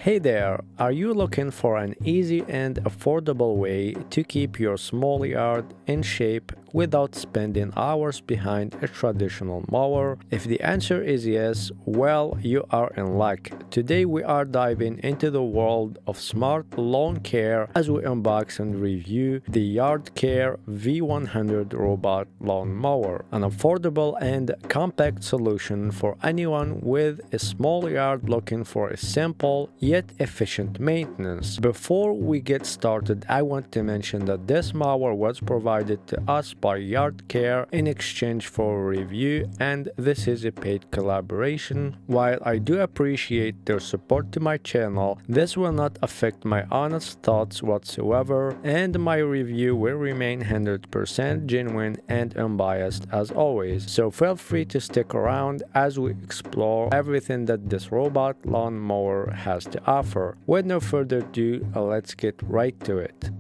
Hey there, are you looking for an easy and affordable way to keep your small yard in shape without spending hours behind a traditional mower? If the answer is yes, well, you are in luck. Today we are diving into the world of smart lawn care as we unbox and review the Yardcare V100 robot lawnmower, an affordable and compact solution for anyone with a small yard looking for a simple yet efficient maintenance. Before we get started, I want to mention that this mower was provided to us by Yardcare in exchange for a review, and this is a paid collaboration. While I do appreciate their support to my channel, this will not affect my honest thoughts whatsoever, and my review will remain 100% genuine and unbiased as always. So feel free to stick around as we explore everything that this robot lawnmower has to offer. With no further ado, let's get right to it.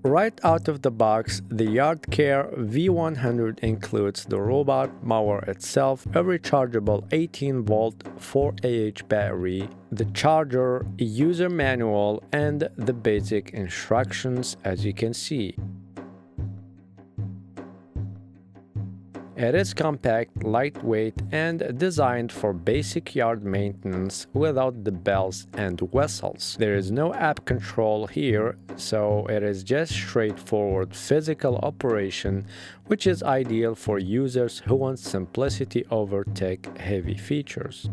Right out of the box, the Yardcare V100 includes the robot mower itself, a rechargeable 18-volt 4Ah battery, the charger, a user manual, and the basic instructions as you can see. It is compact, lightweight, and designed for basic yard maintenance without the bells and whistles. There is no app control here, so it is just straightforward physical operation, which is ideal for users who want simplicity over tech-heavy features.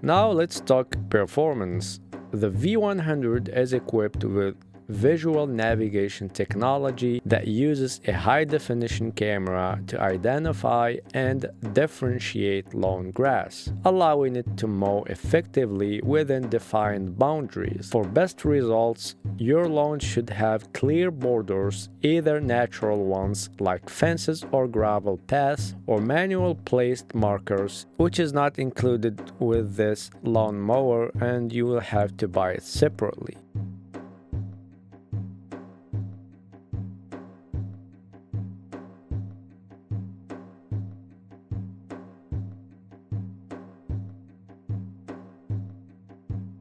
Now let's talk performance. The V100 is equipped with visual navigation technology that uses a high-definition camera to identify and differentiate lawn grass, allowing it to mow effectively within defined boundaries. For best results, your lawn should have clear borders, either natural ones like fences or gravel paths, or manual placed markers, which is not included with this lawn mower, and you will have to buy it separately.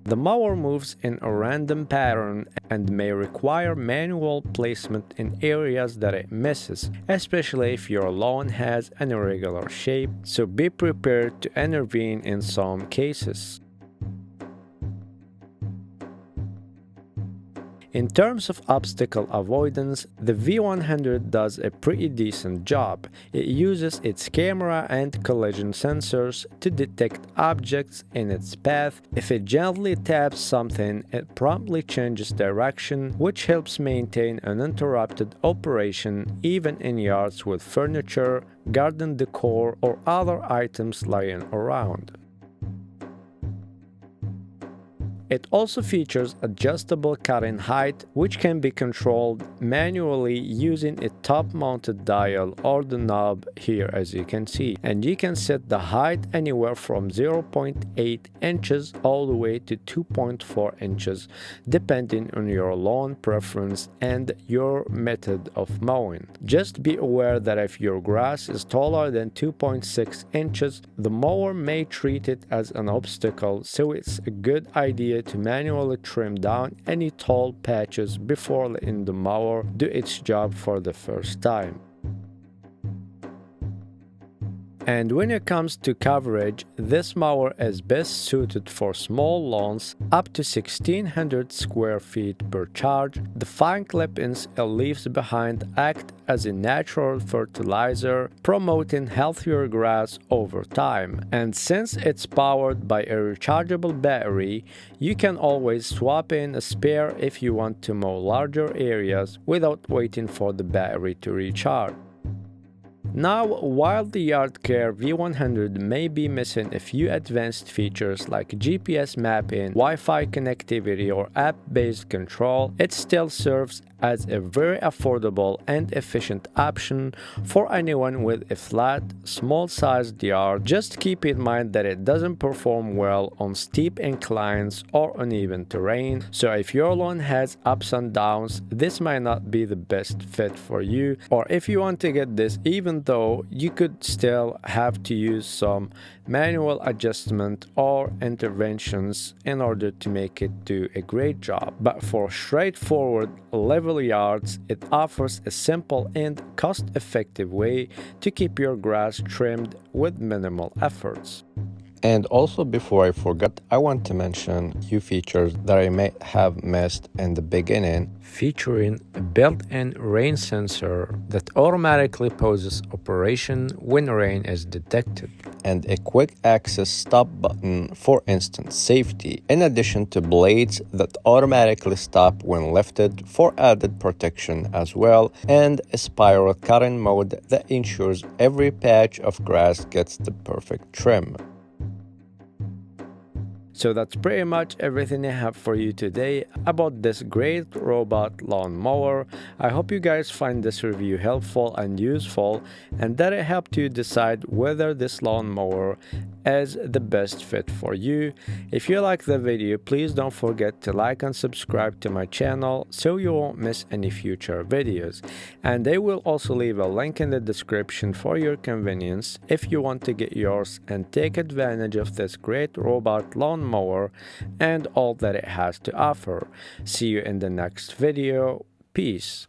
The mower moves in a random pattern and may require manual placement in areas that it misses, especially if your lawn has an irregular shape, so be prepared to intervene in some cases. In terms of obstacle avoidance, the V100 does a pretty decent job. It uses its camera and collision sensors to detect objects in its path. If it gently taps something, it promptly changes direction, which helps maintain uninterrupted operation even in yards with furniture, garden decor, or other items lying around. It also features adjustable cutting height, which can be controlled manually using a top-mounted dial or the knob here as you can see. And you can set the height anywhere from 0.8 inches all the way to 2.4 inches, depending on your lawn preference and your method of mowing. Just be aware that if your grass is taller than 2.6 inches, the mower may treat it as an obstacle, so it's a good idea to manually trim down any tall patches before letting the mower do its job for the first time. And when it comes to coverage, this mower is best suited for small lawns up to 1600 square feet per charge. The fine clip-ins it leaves behind act as a natural fertilizer, promoting healthier grass over time. And since it's powered by a rechargeable battery, you can always swap in a spare if you want to mow larger areas without waiting for the battery to recharge. Now, while the Yardcare V100 may be missing a few advanced features like GPS mapping, Wi-Fi connectivity, or app-based control, it still serves as a very affordable and efficient option for anyone with a flat, small-sized yard. Just keep in mind that it doesn't perform well on steep inclines or uneven terrain, so if your lawn has ups and downs, this might not be the best fit for you. Or if you want to get this even even though you could still have to use some manual adjustment or interventions in order to make it do a great job. But for straightforward level yards, it offers a simple and cost-effective way to keep your grass trimmed with minimal efforts. And also, before I forget, I want to mention a few features that I may have missed in the beginning, featuring a built-in rain sensor that automatically pauses operation when rain is detected, and a quick access stop button for instant safety, in addition to blades that automatically stop when lifted for added protection as well, and a spiral cutting mode that ensures every patch of grass gets the perfect trim. So that's pretty much everything I have for you today about this great robot lawnmower. I hope you guys find this review helpful and useful, and that it helped you decide whether this lawnmower is the best fit for you. If you like the video, please don't forget to like and subscribe to my channel so you won't miss any future videos. And I will also leave a link in the description for your convenience if you want to get yours and take advantage of this great robot lawnmower and all that it has to offer. See you in the next video. Peace.